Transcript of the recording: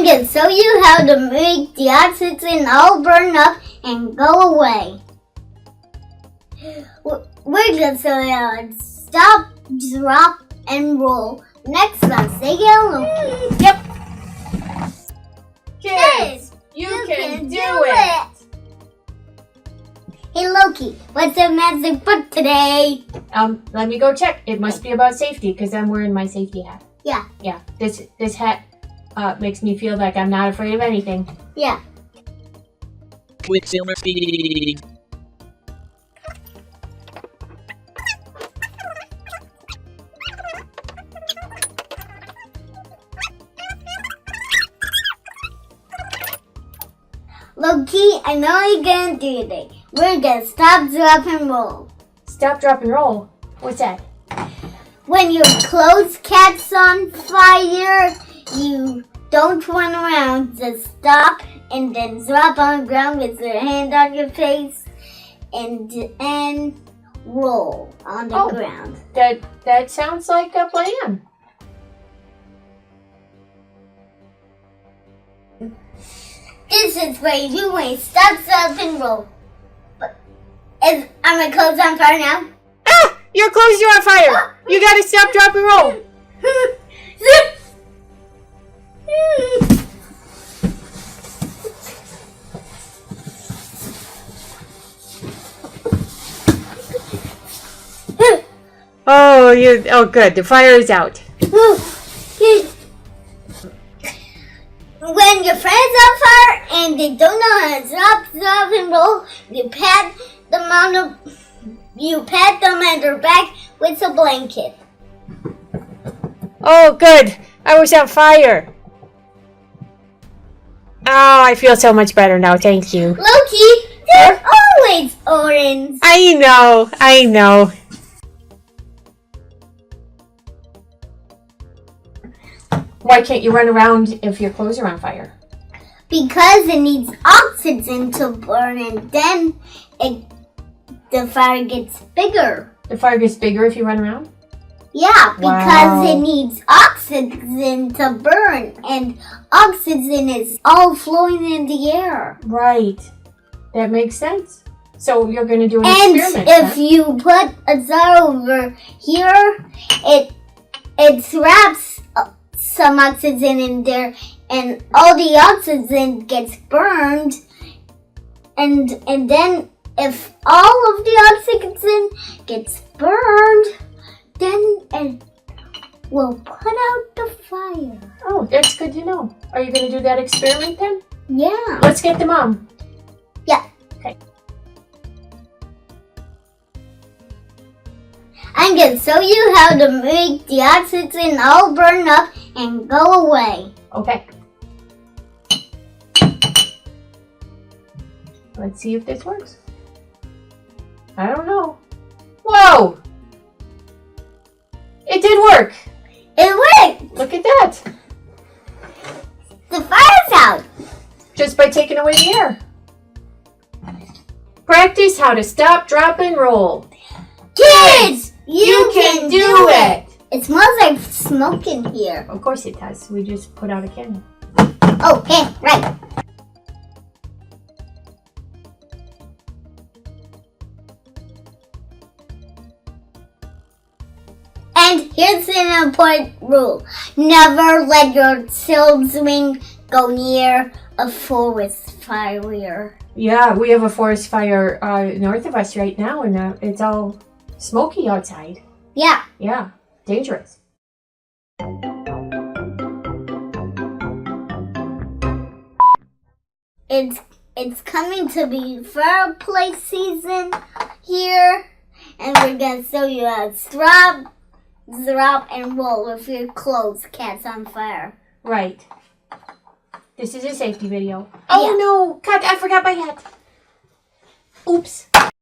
I'm going to show you how to make the oxygen all burn up and go away. We're going to show you how to stop, drop, and roll. Next on Sagan and Loki. Yep. Kids, you can do it. Hey Loki, what's the magic book today? Let me go check. It must be about safety because I'm wearing my safety hat. Yeah. Yeah. This hat makes me feel like I'm not afraid of anything. Yeah. Quicksilver speed. Loki, I know you're gonna do this. We're gonna stop, drop, and roll. Stop, drop, and roll. What's that? When your clothes catch on fire, you don't run around. Just stop and then drop on the ground with your hand on your face and roll on the ground. That sounds like a plan. This is where you may stop, drop, and roll. But are my clothes on fire now? Ah! Your clothes are on fire! You gotta stop, drop, and roll. Oh, good. The fire is out. When your friend's on fire and they don't know how to drop, and roll, you pat them on their back with a blanket. Oh, good. I was on fire. Oh, I feel so much better now. Thank you. Loki, they're always orange. I know. Why can't you run around if your clothes are on fire? Because it needs oxygen to burn, and then the fire gets bigger. The fire gets bigger if you run around? Yeah, because Wow. it needs oxygen to burn, and oxygen is all flowing in the air. Right. That makes sense. So you're going to do an And experiment. if you put a jar over here, it traps some oxygen in there, and all the oxygen gets burned, and then if all of the oxygen gets burned, then it will put out the fire. Oh, that's good to know. Are you going to do that experiment then? Yeah. Let's get the mom. Yeah. Okay. I'm going to show you how to make the oxygen all burn up and go away. Okay. Let's see if this works. I don't know. Whoa! It did work! It worked! Look at that! The fire's out! Just by taking away the air. Practice how to stop, drop, and roll. Kids! You can do it! It smells like smoke in here. Of course it does. We just put out a candle. Oh, hey, right. And here's an important rule. Never let your children go near a forest fire. Yeah, we have a forest fire north of us right now, and it's all smoky outside. Yeah. Yeah, dangerous. It's coming to be fireplace season here, and we're gonna show you how to drop, and roll if your clothes catch on fire. Right. This is a safety video. Oh Yeah. no! God, I forgot my hat. Oops.